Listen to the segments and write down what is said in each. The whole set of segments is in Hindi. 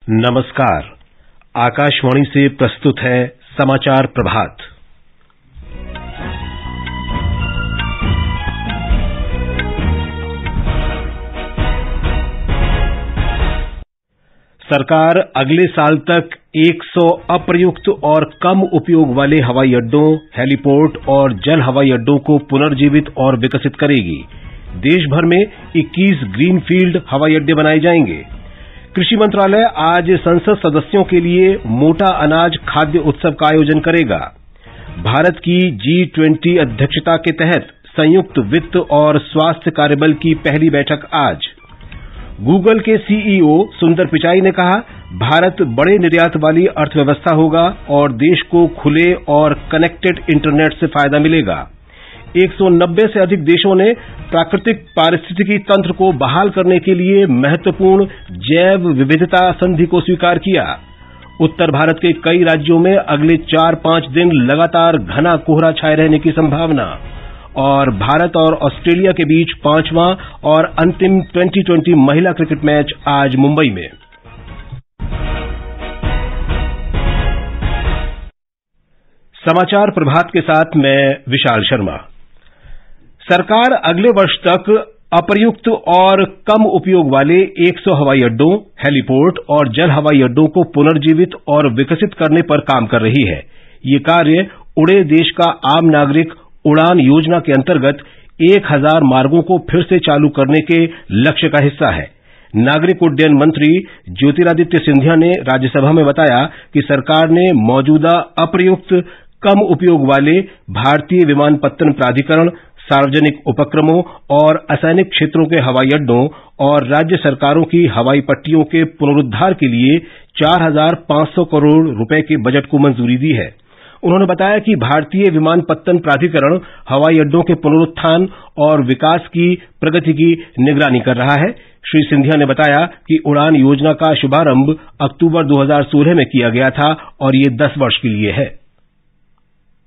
नमस्कार। आकाशवाणी से प्रस्तुत है समाचार प्रभात। सरकार अगले साल तक 100 अप्रयुक्त और कम उपयोग वाले हवाई अड्डों, हेलीपोर्ट और जल हवाई अड्डों को पुनर्जीवित और विकसित करेगी। देश भर में 21 ग्रीनफील्ड हवाई अड्डे बनाए जाएंगे। कृषि मंत्रालय आज संसद सदस्यों के लिए मोटा अनाज खाद्य उत्सव का आयोजन करेगा। भारत की G20 अध्यक्षता के तहत संयुक्त वित्त और स्वास्थ्य कार्यबल की पहली बैठक आज। गूगल के CEO सुंदर पिचाई ने कहा, भारत बड़े निर्यात वाली अर्थव्यवस्था होगा और देश को खुले और कनेक्टेड इंटरनेट से फायदा मिलेगा। 190 से अधिक देशों ने प्राकृतिक पारिस्थितिकी तंत्र को बहाल करने के लिए महत्वपूर्ण जैव विविधता संधि को स्वीकार किया। उत्तर भारत के कई राज्यों में अगले 4-5 दिन लगातार घना कोहरा छाए रहने की संभावना। और भारत और ऑस्ट्रेलिया के बीच 5वां और अंतिम 2020 महिला क्रिकेट मैच आज मुंबई में। समाचार प्रभात के साथ मैं विशाल शर्मा। सरकार अगले वर्ष तक अप्रयुक्त और कम उपयोग वाले 100 हवाई अड्डों, हेलीपोर्ट और जल हवाई अड्डों को पुनर्जीवित और विकसित करने पर काम कर रही है। ये कार्य उड़े देश का आम नागरिक उड़ान योजना के अंतर्गत 1000 मार्गों को फिर से चालू करने के लक्ष्य का हिस्सा है। नागरिक उड्डयन मंत्री ज्योतिरादित्य सिंधिया ने राज्यसभा में बताया कि सरकार ने मौजूदा अप्रयुक्त, कम उपयोग वाले भारतीय विमानपत्तन प्राधिकरण, सार्वजनिक उपक्रमों और असैनिक क्षेत्रों के हवाई अड्डों और राज्य सरकारों की हवाई पट्टियों के पुनरुद्धार के लिए 4500 करोड़ रुपए के बजट को मंजूरी दी है। उन्होंने बताया कि भारतीय विमानपत्तन प्राधिकरण हवाई अड्डों के पुनरुत्थान और विकास की प्रगति की निगरानी कर रहा है। श्री सिंधिया ने बताया कि उड़ान योजना का शुभारंभ अक्टूबर 2016 में किया गया था और ये 10 वर्ष के लिए है।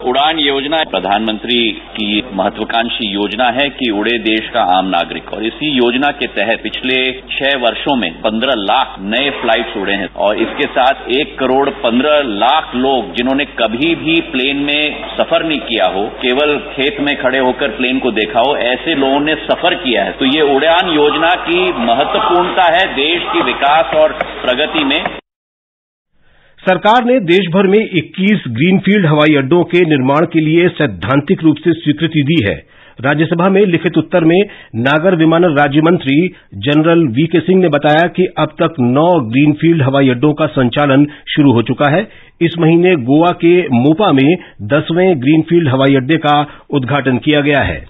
उड़ान योजना प्रधानमंत्री की महत्वाकांक्षी योजना है कि उड़े देश का आम नागरिक, और इसी योजना के तहत पिछले 6 वर्षों में 15 लाख नए फ्लाइट्स उड़े हैं और इसके साथ 1 करोड़ 15 लाख लोग जिन्होंने कभी भी प्लेन में सफर नहीं किया हो, केवल खेत में खड़े होकर प्लेन को देखा हो, ऐसे लोगों ने सफर किया है। तो ये उड़ान योजना की महत्वपूर्णता है देश की विकास और प्रगति में। सरकार ने देश भर में 21 ग्रीनफील्ड हवाई अड्डों के निर्माण के लिए सैद्धांतिक रूप से स्वीकृति दी है। राज्यसभा में लिखित उत्तर में नागर विमानन राज्य मंत्री जनरल VK सिंह ने बताया कि अब तक 9 ग्रीनफील्ड हवाई अड्डों का संचालन शुरू हो चुका है। इस महीने गोवा के मोपा में 10वें ग्रीनफील्ड हवाई अड्डे का उद्घाटन किया गया है।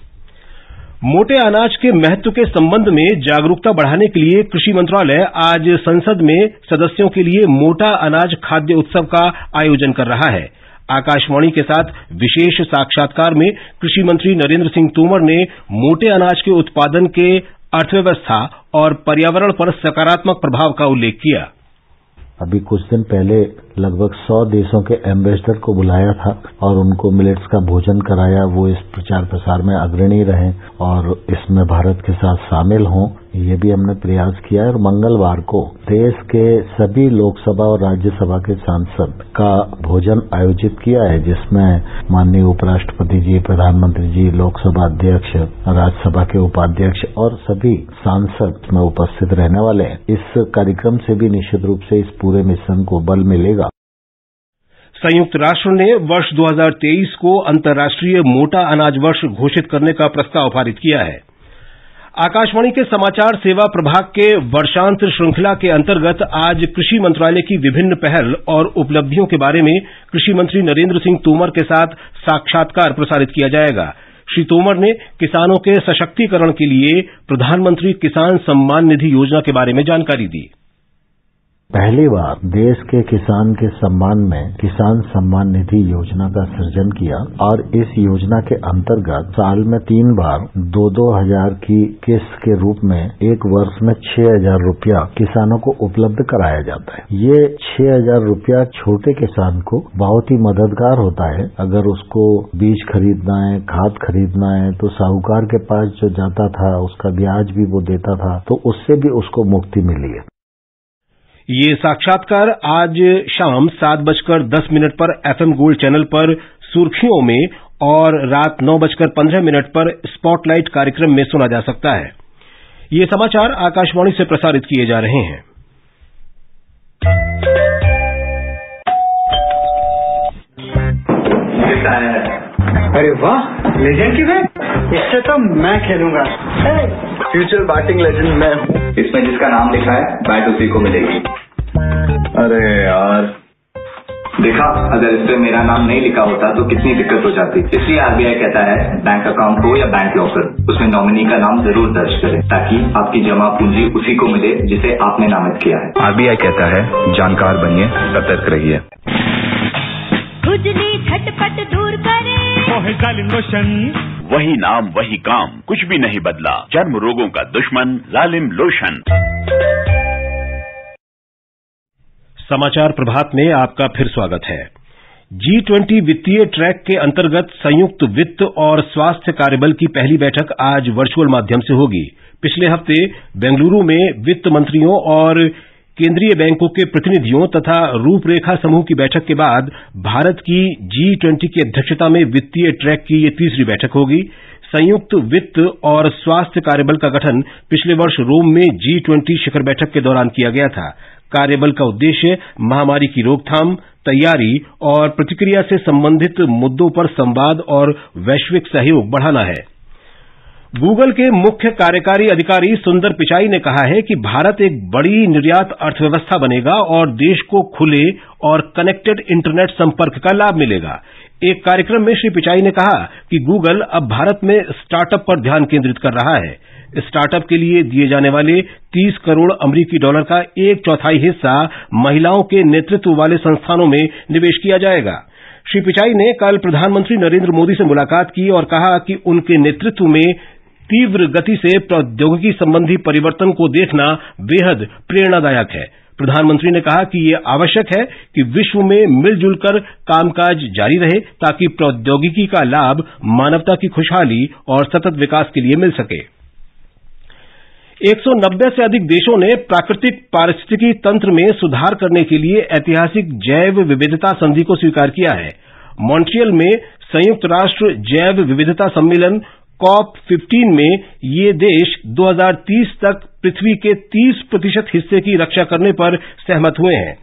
मोटे अनाज के महत्व के संबंध में जागरूकता बढ़ाने के लिए कृषि मंत्रालय आज संसद में सदस्यों के लिए मोटा अनाज खाद्य उत्सव का आयोजन कर रहा है। आकाशवाणी के साथ विशेष साक्षात्कार में कृषि मंत्री नरेंद्र सिंह तोमर ने मोटे अनाज के उत्पादन के अर्थव्यवस्था और पर्यावरण पर सकारात्मक प्रभाव का उल्लेख किया। अभी कुछ दिन पहले लगभग 100 देशों के एम्बेसडर को बुलाया था और उनको मिलेट्स का भोजन कराया। वो इस प्रचार प्रसार में अग्रणी रहें और इसमें भारत के साथ शामिल हों, ये भी हमने प्रयास किया है। और मंगलवार को देश के सभी लोकसभा और राज्यसभा के सांसद का भोजन आयोजित किया है, जिसमें माननीय उपराष्ट्रपति जी, प्रधानमंत्री जी, लोकसभा अध्यक्ष, राज्यसभा के उपाध्यक्ष और सभी सांसद में उपस्थित रहने वाले हैं। इस कार्यक्रम से भी निश्चित रूप से इस पूरे मिशन को बल मिलेगा। संयुक्त राष्ट्र ने वर्ष 2023 को अंतर्राष्ट्रीय मोटा अनाज वर्ष घोषित करने का प्रस्ताव पारित किया है। आकाशवाणी के समाचार सेवा प्रभाग के वर्षांत श्रृंखला के अंतर्गत आज कृषि मंत्रालय की विभिन्न पहल और उपलब्धियों के बारे में कृषि मंत्री नरेंद्र सिंह तोमर के साथ साक्षात्कार प्रसारित किया जाएगा। श्री तोमर ने किसानों के सशक्तिकरण के लिए प्रधानमंत्री किसान सम्मान निधि योजना के बारे में जानकारी दी। पहली बार देश के किसान के सम्मान में किसान सम्मान निधि योजना का सृजन किया और इस योजना के अंतर्गत साल में 3 बार 2-2 हजार की किस्त के रूप में एक वर्ष में 6,000 रुपया किसानों को उपलब्ध कराया जाता है। ये 6,000 रुपया छोटे किसान को बहुत ही मददगार होता है। अगर उसको बीज खरीदना है, खाद खरीदना है, तो साहूकार के पास जो जाता था उसका ब्याज भी वो देता था, तो उससे भी उसको मुक्ति मिली है। ये साक्षात्कार आज शाम 7:10 पर FM गोल्ड चैनल पर सुर्खियों में और रात 9:15 पर स्पॉटलाइट कार्यक्रम में सुना जा सकता है। ये समाचार आकाशवाणी से प्रसारित किए जा रहे हैं। अरे वाह, लेजेंड की बैट, इससे तो मैं खेलूंगा। फ्यूचर बैटिंग लेजेंड मैं हूँ। इसमें जिसका नाम लिखा है बैट उसी को मिलेगी। अरे यार, देखा, अगर इस पे मेरा नाम नहीं लिखा होता तो कितनी दिक्कत हो जाती। इसलिए RBI कहता है बैंक अकाउंट हो या बैंक लॉकर, उसमें नॉमिनी का नाम जरूर दर्ज करें ताकि आपकी जमा पूंजी उसी को मिले जिसे आपने नामित किया है। RBI कहता है जानकार बनिए, सतर्क रहिए। खुजली झटपट दूर करे, जालिम लोशन, वही नाम वही काम, कुछ भी नहीं बदला। चर्म रोगों का दुश्मन जालिम लोशन। समाचार प्रभात में आपका फिर स्वागत है। G20 वित्तीय ट्रैक के अंतर्गत संयुक्त वित्त और स्वास्थ्य कार्यबल की पहली बैठक आज वर्चुअल माध्यम से होगी। पिछले हफ्ते बेंगलुरु में वित्त मंत्रियों और केंद्रीय बैंकों के प्रतिनिधियों तथा रूपरेखा समूह की बैठक के बाद भारत की G20 की अध्यक्षता में वित्तीय ट्रैक की ये तीसरी बैठक होगी। संयुक्त वित्त और स्वास्थ्य कार्यबल का गठन पिछले वर्ष रोम में G20 शिखर बैठक के दौरान किया गया था। कार्यबल का उद्देश्य महामारी की रोकथाम, तैयारी और प्रतिक्रिया से संबंधित मुद्दों पर संवाद और वैश्विक सहयोग बढ़ाना है। गूगल के मुख्य कार्यकारी अधिकारी सुंदर पिचाई ने कहा है कि भारत एक बड़ी निर्यात अर्थव्यवस्था बनेगा और देश को खुले और कनेक्टेड इंटरनेट संपर्क का लाभ मिलेगा। एक कार्यक्रम में श्री पिचाई ने कहा कि गूगल अब भारत में स्टार्टअप पर ध्यान केंद्रित कर रहा है। स्टार्टअप के लिए दिए जाने वाले 30 करोड़ अमेरिकी डॉलर का 1/4 हिस्सा महिलाओं के नेतृत्व वाले संस्थानों में निवेश किया जाएगा। श्री पिचाई ने कल प्रधानमंत्री नरेंद्र मोदी से मुलाकात की और कहा कि उनके नेतृत्व में तीव्र गति से प्रौद्योगिकी संबंधी परिवर्तन को देखना बेहद प्रेरणादायक है। प्रधानमंत्री ने कहा कि ये आवश्यक है कि विश्व में मिलजुल कर कामकाज जारी रहे ताकि प्रौद्योगिकी का लाभ मानवता की खुशहाली और सतत विकास के लिए मिल सके। 190 से अधिक देशों ने प्राकृतिक पारिस्थितिकी तंत्र में सुधार करने के लिए ऐतिहासिक जैव विविधता संधि को स्वीकार किया है। मॉन्ट्रियल में संयुक्त राष्ट्र जैव विविधता सम्मेलन COP15 में ये देश 2030 तक पृथ्वी के 30% हिस्से की रक्षा करने पर सहमत हुए हैं।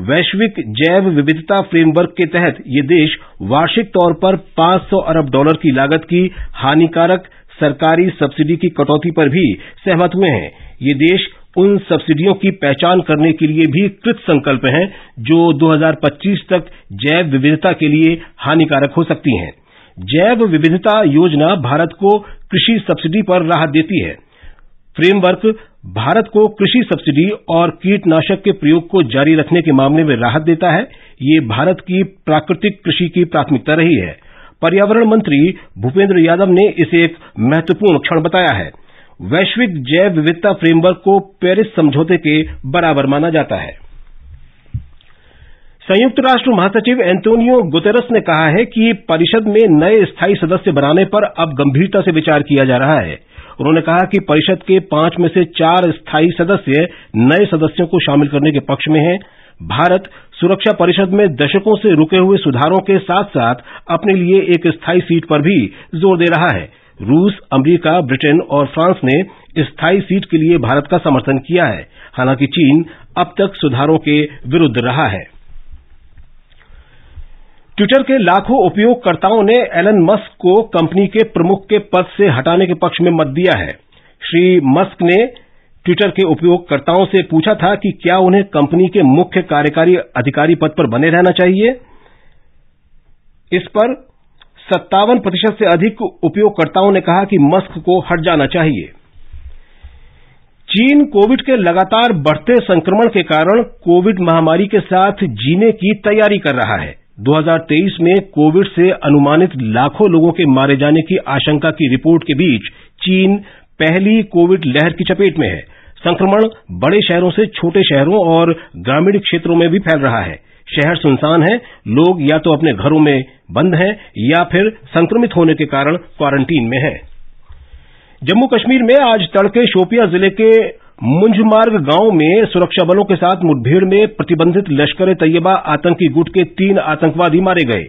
वैश्विक जैव विविधता फ्रेमवर्क के तहत ये देश वार्षिक तौर पर $500 अरब की लागत की हानिकारक सरकारी सब्सिडी की कटौती पर भी सहमत हुए हैं। ये देश उन सब्सिडियों की पहचान करने के लिए भी कृत संकल्प हैं जो 2025 तक जैव विविधता के लिए हानिकारक हो सकती हैं। जैव विविधता योजना भारत को कृषि सब्सिडी पर राहत देती है। फ्रेमवर्क भारत को कृषि सब्सिडी और कीटनाशक के प्रयोग को जारी रखने के मामले में राहत देता है। ये भारत की प्राकृतिक कृषि की प्राथमिकता रही है। पर्यावरण मंत्री भूपेंद्र यादव ने इसे एक महत्वपूर्ण क्षण बताया है। वैश्विक जैव विविधता फ्रेमवर्क को पेरिस समझौते के बराबर माना जाता है। संयुक्त राष्ट्र महासचिव एंटोनियो गुतेरस ने कहा है कि परिषद में नए स्थायी सदस्य बनाने पर अब गंभीरता से विचार किया जा रहा है। उन्होंने कहा कि परिषद के 5 में से 4 स्थायी सदस्य नए सदस्यों को शामिल करने के पक्ष में हैं। भारत सुरक्षा परिषद में दशकों से रुके हुए सुधारों के साथ साथ अपने लिए एक स्थायी सीट पर भी जोर दे रहा है। रूस, अमेरिका, ब्रिटेन और फ्रांस ने स्थायी सीट के लिए भारत का समर्थन किया है। हालांकि चीन अब तक सुधारों के विरुद्ध रहा है। ट्विटर के लाखों उपयोगकर्ताओं ने एलन मस्क को कंपनी के प्रमुख के पद से हटाने के पक्ष में मत दिया है। श्री मस्क ने ट्विटर के उपयोगकर्ताओं से पूछा था कि क्या उन्हें कंपनी के मुख्य कार्यकारी अधिकारी पद पर बने रहना चाहिए। इस पर 57% से अधिक उपयोगकर्ताओं ने कहा कि मस्क को हट जाना चाहिए। चीन कोविड के लगातार बढ़ते संक्रमण के कारण कोविड महामारी के साथ जीने की तैयारी कर रहा है। 2023 में कोविड से अनुमानित लाखों लोगों के मारे जाने की आशंका की रिपोर्ट के बीच चीन पहली कोविड लहर की चपेट में है। संक्रमण बड़े शहरों से छोटे शहरों और ग्रामीण क्षेत्रों में भी फैल रहा है। शहर सुनसान है, लोग या तो अपने घरों में बंद हैं या फिर संक्रमित होने के कारण क्वारंटीन में हैं। जम्मू कश्मीर में आज तड़के शोपियां जिले के मुंजमार्ग गांव में सुरक्षा बलों के साथ मुठभेड़ में प्रतिबंधित लश्कर-ए-तैयबा आतंकी गुट के 3 आतंकवादी मारे गए।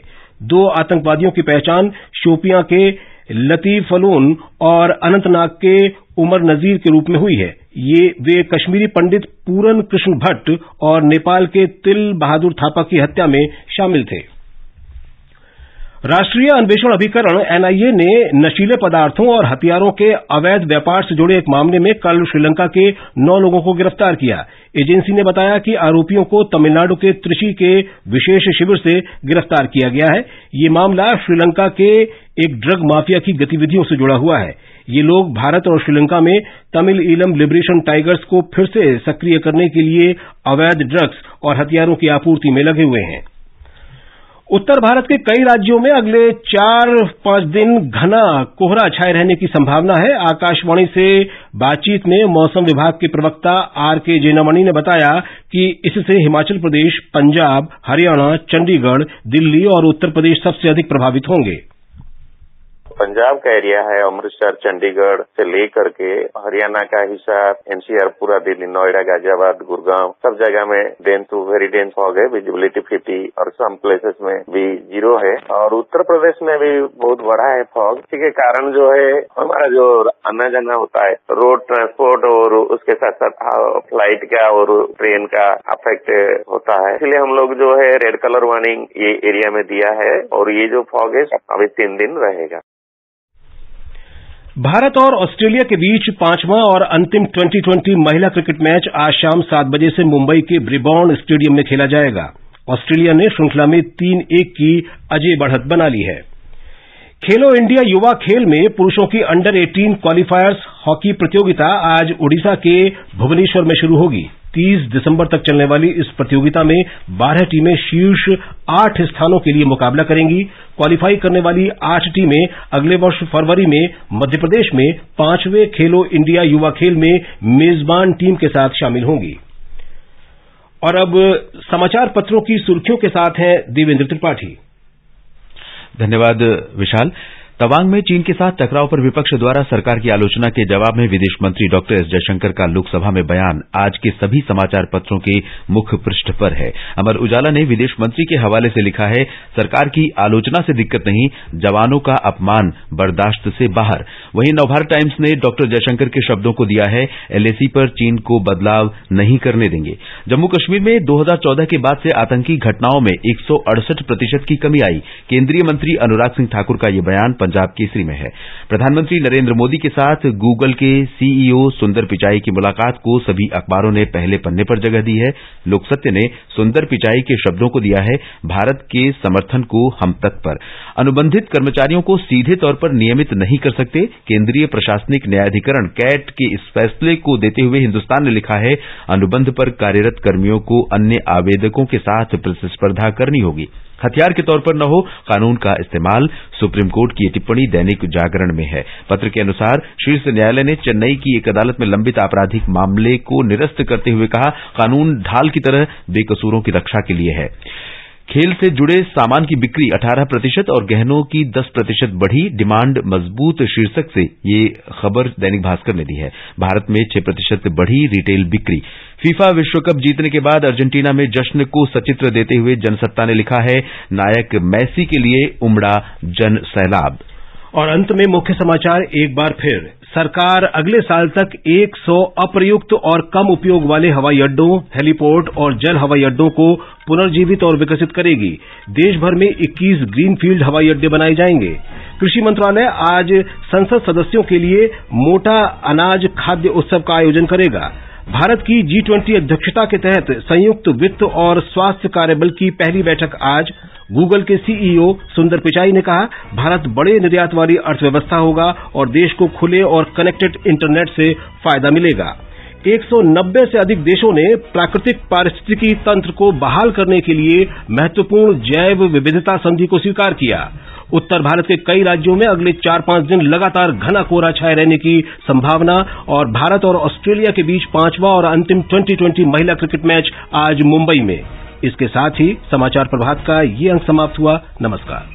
2 आतंकवादियों की पहचान शोपियां के लतीफ फलून और अनंतनाग के उमर नजीर के रूप में हुई है। वे कश्मीरी पंडित पूरन कृष्ण भट्ट और नेपाल के तिल बहादुर थापा की हत्या में शामिल थे। राष्ट्रीय अन्वेषण अभिकरण एनआईए ने नशीले पदार्थों और हथियारों के अवैध व्यापार से जुड़े एक मामले में कल श्रीलंका के 9 लोगों को गिरफ्तार किया। एजेंसी ने बताया कि आरोपियों को तमिलनाडु के त्रिची के विशेष शिविर से गिरफ्तार किया गया है। ये मामला श्रीलंका के एक ड्रग माफिया की गतिविधियों से जुड़ा हुआ है। ये लोग भारत और श्रीलंका में तमिल ईलम लिबरेशन टाइगर्स को फिर से सक्रिय करने के लिए अवैध ड्रग्स और हथियारों की आपूर्ति में लगे हुए हैं। उत्तर भारत के कई राज्यों में अगले 4-5 दिन घना कोहरा छाए रहने की संभावना है। आकाशवाणी से बातचीत में मौसम विभाग के प्रवक्ता आर.के. जेनामणि ने बताया कि इससे हिमाचल प्रदेश, पंजाब, हरियाणा, चंडीगढ़, दिल्ली और उत्तर प्रदेश सबसे अधिक प्रभावित होंगे। पंजाब का एरिया है, अमृतसर, चंडीगढ़ से लेकर के हरियाणा का हिस्सा, एनसीआर, पूरा दिल्ली, नोएडा, गाजियाबाद, गुड़गांव, सब जगह में dense to very dense fog है। विजिबिलिटी 50 और सम प्लेसेस में भी 0 है। और उत्तर प्रदेश में भी बहुत बड़ा है फॉग। इसी के कारण जो है हमारा जो आना जाना होता है, रोड ट्रांसपोर्ट और उसके साथ साथ फ्लाइट का और ट्रेन का अफेक्ट होता है। इसलिए हम लोग जो है रेड कलर वार्निंग ये एरिया में दिया है और ये जो फॉग है अभी 3 दिन रहेगा। भारत और ऑस्ट्रेलिया के बीच 5वां और अंतिम T20 महिला क्रिकेट मैच आज शाम 7 बजे से मुंबई के ब्रिबॉर्न स्टेडियम में खेला जाएगा। ऑस्ट्रेलिया ने श्रृंखला में 3-1 की अजय बढ़त बना ली है। खेलो इंडिया युवा खेल में पुरुषों की अंडर 18 क्वालीफायर्स हॉकी प्रतियोगिता आज ओडिशा के भुवनेश्वर में शुरू होगी। 30 दिसंबर तक चलने वाली इस प्रतियोगिता में 12 टीमें शीर्ष 8 स्थानों के लिए मुकाबला करेंगी। क्वालीफाई करने वाली 8 टीमें अगले वर्ष फरवरी में मध्य प्रदेश में 5वें खेलो इंडिया युवा खेल में मेजबान टीम के साथ शामिल होंगी। और अब समाचार पत्रों की सुर्खियों के साथ हैं देवेंद्र त्रिपाठी। धन्यवाद विशाल। तवांग में चीन के साथ टकराव पर विपक्ष द्वारा सरकार की आलोचना के जवाब में विदेश मंत्री डॉ एस जयशंकर का लोकसभा में बयान आज के सभी समाचार पत्रों के मुख्य पृष्ठ पर है। अमर उजाला ने विदेश मंत्री के हवाले से लिखा है, सरकार की आलोचना से दिक्कत नहीं, जवानों का अपमान बर्दाश्त से बाहर। वहीं नवभारत टाइम्स ने डॉ जयशंकर के शब्दों को दिया है, एलएसी पर चीन को बदलाव नहीं करने देंगे। जम्मू कश्मीर में 2014 के बाद से आतंकी घटनाओं में 168% की कमी आई। केंद्रीय मंत्री अनुराग सिंह ठाकुर का यह बयान पंजाब केसरी में है। प्रधानमंत्री नरेंद्र मोदी के साथ गूगल के सीईओ सुंदर पिचाई की मुलाकात को सभी अखबारों ने पहले पन्ने पर जगह दी है। लोकसत्य ने सुंदर पिचाई के शब्दों को दिया है, भारत के समर्थन को हम तत्पर। अनुबंधित कर्मचारियों को सीधे तौर पर नियमित नहीं कर सकते। केंद्रीय प्रशासनिक न्यायाधिकरण कैट के इस फैसले को देते हुए हिंदुस्तान ने लिखा है, अनुबंध पर कार्यरत कर्मियों को अन्य आवेदकों के साथ प्रतिस्पर्धा करनी होगी। हथियार के तौर पर न हो कानून का इस्तेमाल, सुप्रीम कोर्ट की टिप्पणी दैनिक जागरण में है। पत्र के अनुसार शीर्ष न्यायालय ने चेन्नई की एक अदालत में लंबित आपराधिक मामले को निरस्त करते हुए कहा, कानून ढाल की तरह बेकसूरों की रक्षा के लिए है। खेल से जुड़े सामान की बिक्री 18% और गहनों की 10% बढ़ी, डिमांड मजबूत शीर्षक से ये खबर दैनिक भास्कर ने दी है। भारत में 6% बढ़ी रिटेल बिक्री। फीफा विश्व कप जीतने के बाद अर्जेंटीना में जश्न को सचित्र देते हुए जनसत्ता ने लिखा है, नायक मैसी के लिए उमड़ा जन सैलाब। और अंत में मुख्य समाचार एक बार फिर, सरकार अगले साल तक 100 अप्रयुक्त और कम उपयोग वाले हवाई अड्डों, हेलीपोर्ट और जल हवाई अड्डों को पुनर्जीवित और विकसित करेगी। देश भर में 21 ग्रीनफील्ड हवाई अड्डे बनाए जाएंगे। कृषि मंत्रालय आज संसद सदस्यों के लिए मोटा अनाज खाद्य उत्सव का आयोजन करेगा। भारत की G20 अध्यक्षता के तहत संयुक्त वित्त और स्वास्थ्य कार्यबल की पहली बैठक आज। गूगल के सीईओ सुंदर पिचाई ने कहा, भारत बड़े निर्यात वाली अर्थव्यवस्था होगा और देश को खुले और कनेक्टेड इंटरनेट से फायदा मिलेगा। 190 से अधिक देशों ने प्राकृतिक पारिस्थितिकी तंत्र को बहाल करने के लिए महत्वपूर्ण जैव विविधता संधि को स्वीकार किया। उत्तर भारत के कई राज्यों में अगले 4-5 दिन लगातार घना कोहरा छाए रहने की संभावना। और भारत और ऑस्ट्रेलिया के बीच 5वां और अंतिम T20 महिला क्रिकेट मैच आज मुंबई में। इसके साथ ही समाचार प्रभात का ये अंक समाप्त हुआ। नमस्कार।